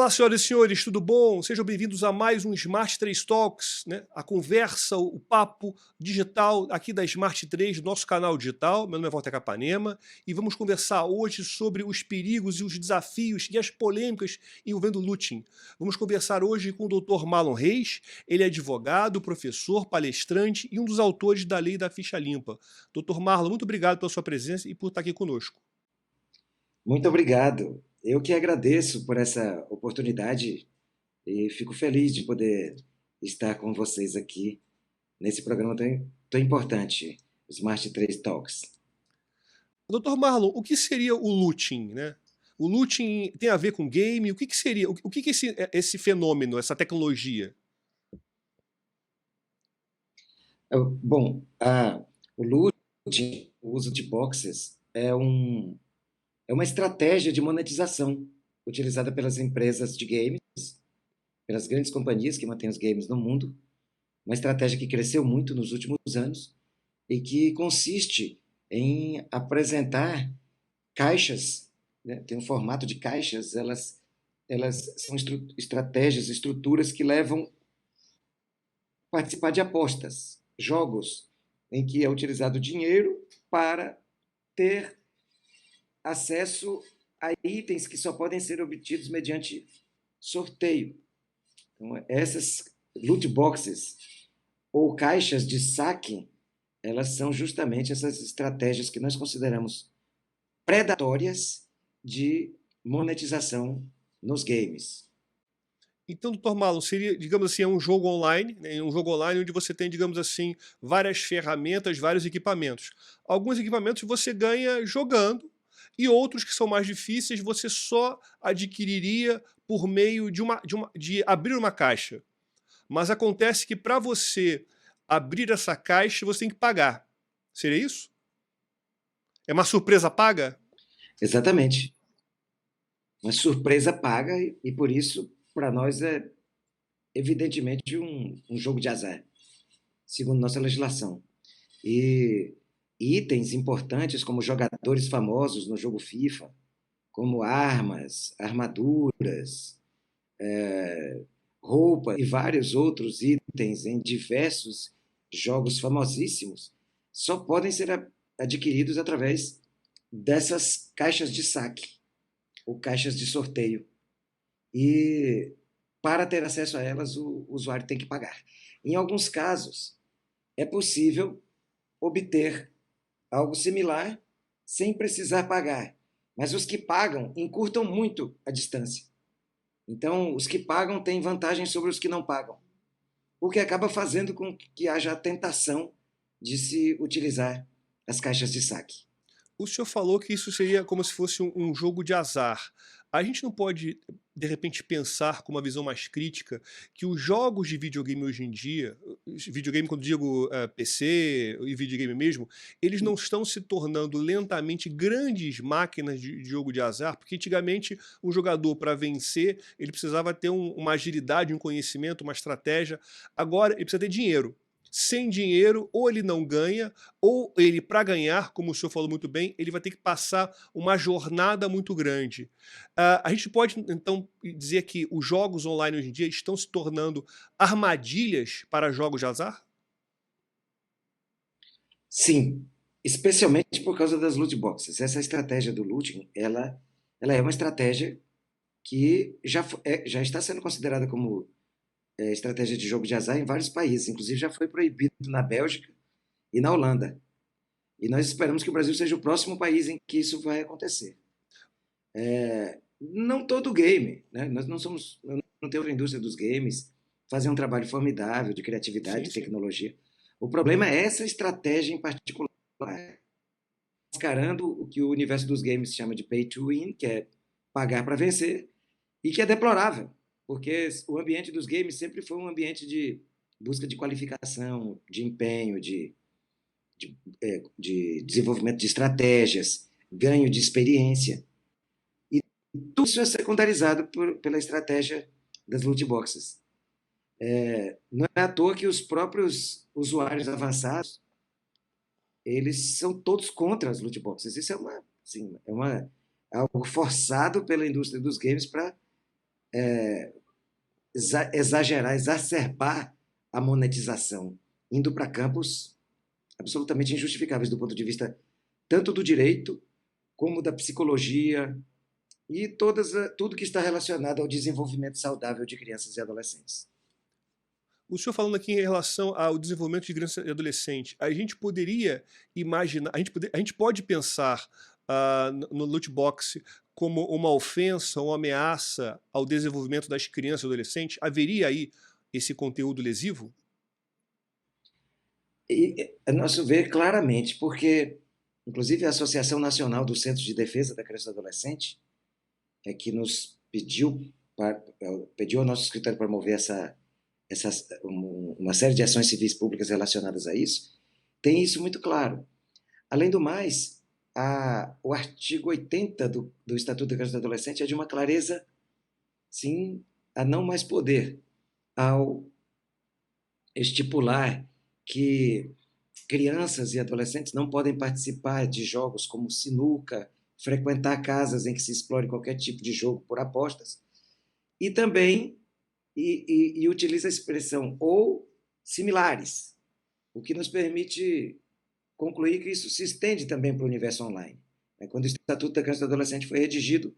Olá, senhoras e senhores, tudo bom? Sejam bem-vindos a mais um Smart 3 Talks, né? A conversa, o papo digital aqui da Smart 3, do nosso canal digital. Meu nome é Walter Capanema e vamos conversar hoje sobre os perigos e os desafios e as polêmicas envolvendo o looting. Vamos conversar hoje com o Dr. Marlon Reis. Ele é advogado, professor, palestrante e um dos autores da Lei da Ficha Limpa. Dr. Marlon, muito obrigado pela sua presença e por estar aqui conosco. Muito obrigado. Eu que agradeço por essa oportunidade e fico feliz de poder estar com vocês aqui nesse programa tão importante, Smart 3 Talks. Dr. Marlon, o que seria o looting, né? O looting tem a ver com game? O que que seria? O que que é esse fenômeno, essa tecnologia? Bom, o looting, o uso de boxes, é uma estratégia de monetização utilizada pelas empresas de games, pelas grandes companhias que mantêm os games no mundo, uma estratégia que cresceu muito nos últimos anos e que consiste em apresentar caixas, né? Tem um formato de caixas, elas são estratégias, estruturas que levam a participar de apostas, jogos em que é utilizado dinheiro para ter acesso a itens que só podem ser obtidos mediante sorteio. Então, essas loot boxes ou caixas de saque, elas são justamente essas estratégias que nós consideramos predatórias de monetização nos games. Então, Dr. Marlon, seria, digamos assim, um jogo online, né? Um jogo online onde você tem, digamos assim, várias ferramentas, vários equipamentos. Alguns equipamentos você ganha jogando e outros que são mais difíceis você só adquiriria por meio de abrir uma caixa. Mas acontece que para você abrir essa caixa, você tem que pagar. Seria isso? É uma surpresa paga? Exatamente. Uma surpresa paga e por isso, para nós, é evidentemente um jogo de azar, segundo nossa legislação. E itens importantes como jogadores famosos no jogo FIFA, como armas, armaduras, roupa e vários outros itens em diversos jogos famosíssimos, só podem ser adquiridos através dessas caixas de saque ou caixas de sorteio. E para ter acesso a elas, o usuário tem que pagar. Em alguns casos, é possível obter algo similar sem precisar pagar, mas os que pagam encurtam muito a distância. Então, os que pagam têm vantagem sobre os que não pagam, o que acaba fazendo com que haja a tentação de se utilizar as caixas de saque. O senhor falou que isso seria como se fosse um jogo de azar. A gente não pode, de repente, pensar com uma visão mais crítica que os jogos de videogame hoje em dia, videogame quando digo PC e videogame mesmo, eles não estão se tornando lentamente grandes máquinas de jogo de azar, porque antigamente um jogador para vencer, ele precisava ter uma agilidade, um conhecimento, uma estratégia. Agora ele precisa ter dinheiro. Sem dinheiro, ou ele não ganha, ou ele, para ganhar, como o senhor falou muito bem, ele vai ter que passar uma jornada muito grande. A gente pode, então, dizer que os jogos online hoje em dia estão se tornando armadilhas para jogos de azar? Sim, especialmente por causa das loot boxes. Essa estratégia do looting, ela é uma estratégia que já está sendo considerada como estratégia de jogo de azar em vários países, inclusive já foi proibido na Bélgica e na Holanda. E nós esperamos que o Brasil seja o próximo país em que isso vai acontecer. Não todo game, né? Nós não somos, não temos a indústria dos games, fazer um trabalho formidável de criatividade, Sim, de sim. tecnologia. O problema é essa estratégia em particular, mascarando o que o universo dos games chama de pay to win, que é pagar para vencer, e que é deplorável, porque o ambiente dos games sempre foi um ambiente de busca de qualificação, de empenho, de desenvolvimento de estratégias, ganho de experiência. E tudo isso é secundarizado pela estratégia das loot boxes. Não é à toa que os próprios usuários avançados eles são todos contra as loot boxes. Isso é algo forçado pela indústria dos games para exagerar, exacerbar a monetização, indo para campos absolutamente injustificáveis do ponto de vista tanto do direito como da psicologia e tudo que está relacionado ao desenvolvimento saudável de crianças e adolescentes. O senhor falando aqui em relação ao desenvolvimento de criança e adolescente, a gente poderia imaginar, a gente pode pensar no loot box como uma ofensa, uma ameaça ao desenvolvimento das crianças e adolescentes? Haveria aí esse conteúdo lesivo? E, a nosso ver, claramente, porque, inclusive, a Associação Nacional dos Centros de Defesa da Criança e do Adolescente que nos pediu ao nosso escritório para promover uma série de ações civis públicas relacionadas a isso, tem isso muito claro. Além do mais, o artigo 80 do Estatuto da Criança e do Adolescente é de uma clareza, sim, a não mais poder, ao estipular que crianças e adolescentes não podem participar de jogos como sinuca, frequentar casas em que se explore qualquer tipo de jogo por apostas, e também utiliza a expressão ou similares, o que nos permite concluir que isso se estende também para o universo online. Quando o Estatuto da Criança e do Adolescente foi redigido,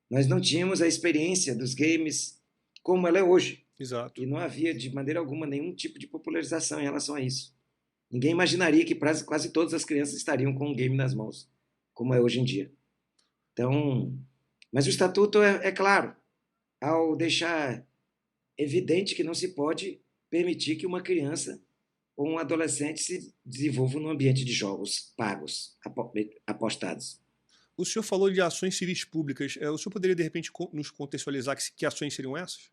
nós não tínhamos a experiência dos games como ela é hoje. Exato. E não havia, de maneira alguma, nenhum tipo de popularização em relação a isso. Ninguém imaginaria que quase todas as crianças estariam com um game nas mãos, como é hoje em dia. Então, mas o Estatuto é claro, ao deixar evidente que não se pode permitir que uma criança ou um adolescente se desenvolva num ambiente de jogos pagos, apostados. O senhor falou de ações civis públicas. O senhor poderia, de repente, nos contextualizar que ações seriam essas?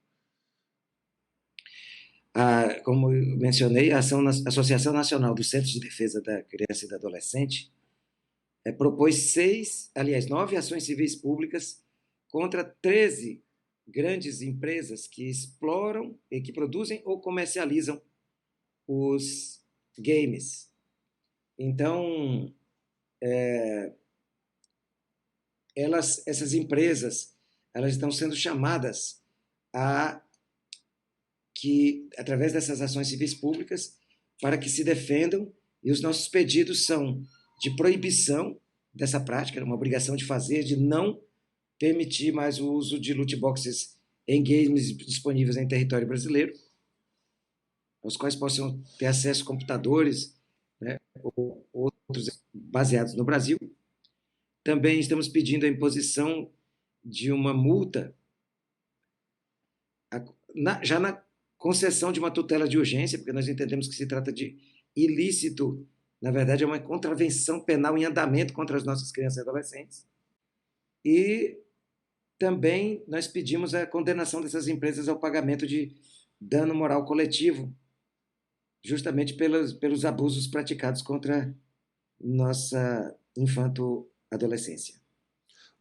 Como eu mencionei, a Associação Nacional dos Centros de Defesa da Criança e do Adolescente propôs 9 ações civis públicas contra 13 grandes empresas que exploram e que produzem ou comercializam os games. Então, essas empresas, elas estão sendo chamadas através dessas ações civis públicas, para que se defendam, e os nossos pedidos são de proibição dessa prática, uma obrigação de fazer, de não permitir mais o uso de loot boxes em games disponíveis em território brasileiro, aos quais possam ter acesso computadores, né, ou outros baseados no Brasil. Também estamos pedindo a imposição de uma multa, já na concessão de uma tutela de urgência, porque nós entendemos que se trata de ilícito, na verdade é uma contravenção penal em andamento contra as nossas crianças e adolescentes. E também nós pedimos a condenação dessas empresas ao pagamento de dano moral coletivo, justamente pelos abusos praticados contra nossa infanto-adolescência.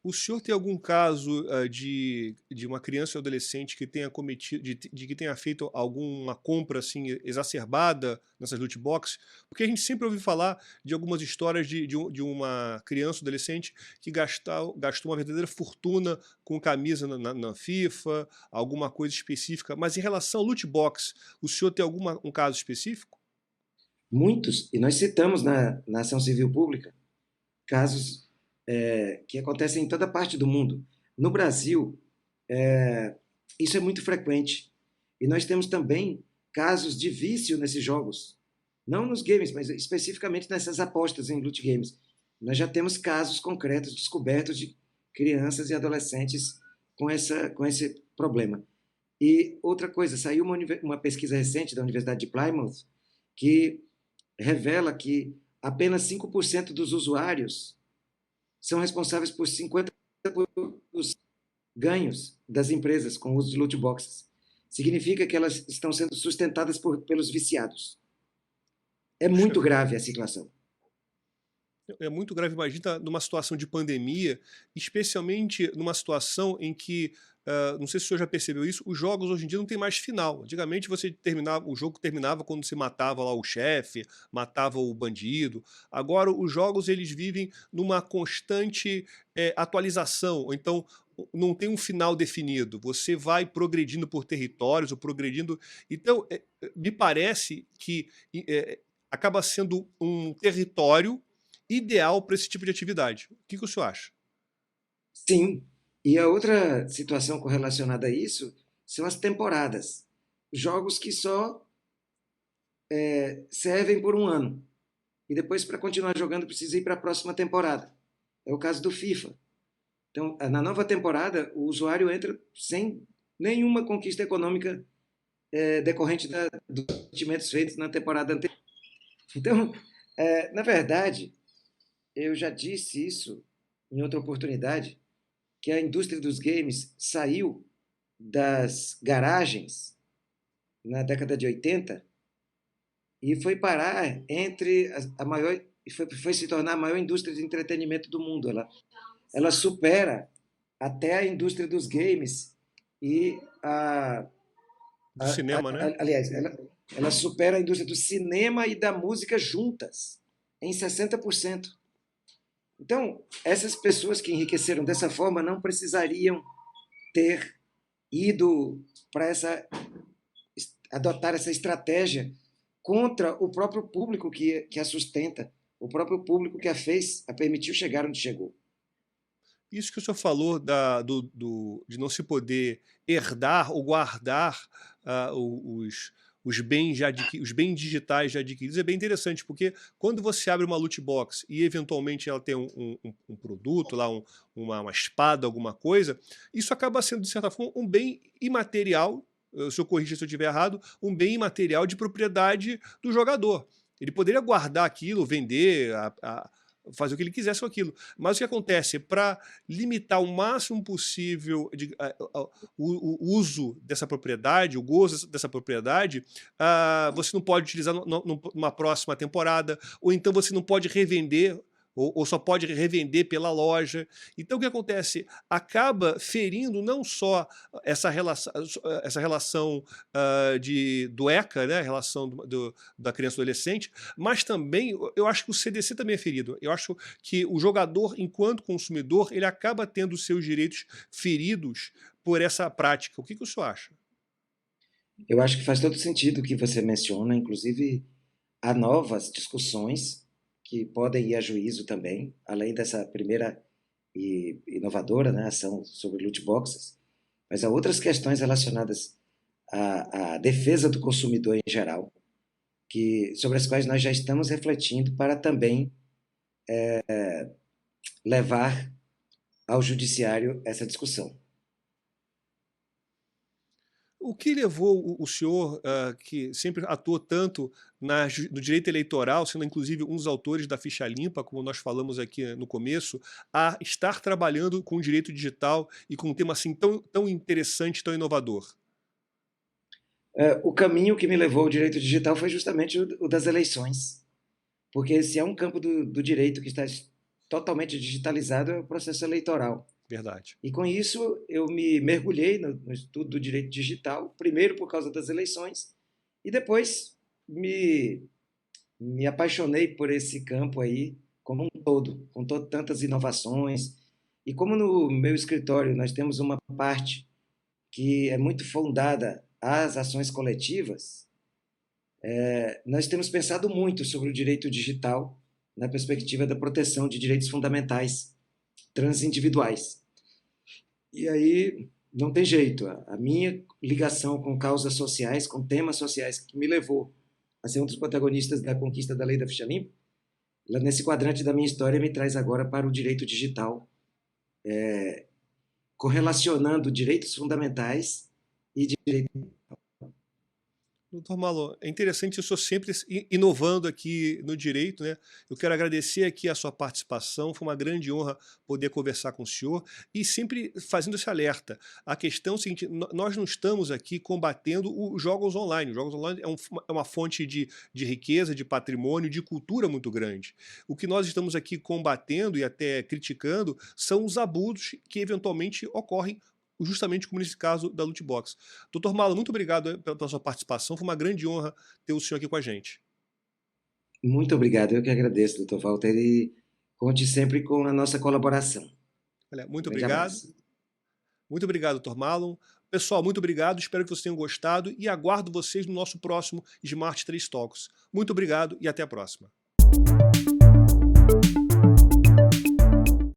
O senhor tem algum caso de uma criança ou adolescente que tenha cometido, de que tenha feito alguma compra assim exacerbada nessas loot boxes? Porque a gente sempre ouve falar de algumas histórias de uma criança ou adolescente que gastou uma verdadeira fortuna com camisa na FIFA, alguma coisa específica. Mas em relação ao loot box, o senhor tem um caso específico? Muitos, e nós citamos na ação civil pública, casos que acontecem em toda parte do mundo. No Brasil, isso é muito frequente. E nós temos também casos de vício nesses jogos. Não nos games, mas especificamente nessas apostas em loot games. Nós já temos casos concretos descobertos de crianças e adolescentes com esse problema. E outra coisa, saiu uma pesquisa recente da Universidade de Plymouth que revela que apenas 5% dos usuários são responsáveis por 50% dos ganhos das empresas com o uso de loot boxes. Significa que elas estão sendo sustentadas pelos viciados. É muito grave a situação. É muito grave, imagina numa situação de pandemia, especialmente numa situação em que, não sei se o senhor já percebeu isso, os jogos hoje em dia não tem mais final. Antigamente o jogo terminava quando você matava lá o chefe, matava o bandido. Agora os jogos eles vivem numa constante atualização. Ou então não tem um final definido, você vai progredindo por territórios ou progredindo. Então, me parece que acaba sendo um território ideal para esse tipo de atividade. O que que o senhor acha? Sim. E a outra situação correlacionada a isso são as temporadas. Jogos que só servem por um ano. E depois, para continuar jogando, precisa ir para a próxima temporada. É o caso do FIFA. Então, na nova temporada, o usuário entra sem nenhuma conquista econômica decorrente dos investimentos feitos na temporada anterior. Então, na verdade, eu já disse isso em outra oportunidade, que a indústria dos games saiu das garagens na década de 80 e foi parar entre a maior foi se tornar a maior indústria de entretenimento do mundo. Ela supera até a indústria dos games e Do cinema, né? aliás, ela supera a indústria do cinema e da música juntas em 60%. Então, essas pessoas que enriqueceram dessa forma não precisariam ter ido para adotar essa estratégia contra o próprio público que a sustenta, o próprio público que a permitiu chegar onde chegou. Isso que o senhor falou de não se poder herdar ou guardar os bens, os bens digitais já adquiridos é bem interessante, porque quando você abre uma loot box e eventualmente ela tem um produto, lá uma espada, alguma coisa, isso acaba sendo, de certa forma, um bem imaterial, o senhor corrija se eu estiver errado, um bem imaterial de propriedade do jogador. Ele poderia guardar aquilo, vender, fazer o que ele quisesse com aquilo. Mas o que acontece? Para limitar o máximo possível o uso dessa propriedade, o gozo dessa propriedade, você não pode utilizar numa próxima temporada, ou então você não pode revender, ou só pode revender pela loja. Então o que acontece? Acaba ferindo não só essa relação do ECA, né, a relação da criança e do adolescente, mas também eu acho que o CDC também é ferido. Eu acho que o jogador, enquanto consumidor, ele acaba tendo os seus direitos feridos por essa prática. O que que o senhor acha? Eu acho que faz todo sentido o que você menciona, inclusive há novas discussões que podem ir a juízo também, além dessa primeira e inovadora, né, ação sobre loot boxes, mas há outras questões relacionadas à defesa do consumidor em geral, sobre as quais nós já estamos refletindo para também levar ao judiciário essa discussão. O que levou o senhor, que sempre atuou tanto no direito eleitoral, sendo inclusive um dos autores da Ficha Limpa, como nós falamos aqui no começo, a estar trabalhando com o direito digital e com um tema assim tão interessante, tão inovador? O caminho que me levou ao direito digital foi justamente o das eleições, porque se é um campo do direito que está totalmente digitalizado, é o processo eleitoral. Verdade. E com isso eu me mergulhei no estudo do direito digital, primeiro por causa das eleições, e depois me apaixonei por esse campo aí como um todo, com tantas inovações. E como no meu escritório nós temos uma parte que é muito fundada às ações coletivas, nós temos pensado muito sobre o direito digital na perspectiva da proteção de direitos fundamentais transindividuais. E aí não tem jeito. A minha ligação com causas sociais, com temas sociais, que me levou a ser um dos protagonistas da conquista da lei da ficha limpa, nesse quadrante da minha história me traz agora para o direito digital, correlacionando direitos fundamentais e direito. Doutor Malo, é interessante, eu sou sempre inovando aqui no direito, né? Eu quero agradecer aqui a sua participação, foi uma grande honra poder conversar com o senhor e sempre fazendo esse alerta. A questão é o seguinte, nós não estamos aqui combatendo os jogos online. Os jogos online é uma fonte de riqueza, de patrimônio, de cultura muito grande. O que nós estamos aqui combatendo e até criticando são os abusos que eventualmente ocorrem justamente como nesse caso da loot box. Doutor Malo, muito obrigado pela sua participação, foi uma grande honra ter o senhor aqui com a gente. Muito obrigado, eu que agradeço, doutor Walter, e conte sempre com a nossa colaboração. Olha, Um muito grande obrigado. abraço. Muito obrigado, Dr. Marlon. Pessoal, muito obrigado, espero que vocês tenham gostado e aguardo vocês no nosso próximo Smart 3 Talks. Muito obrigado e até a próxima.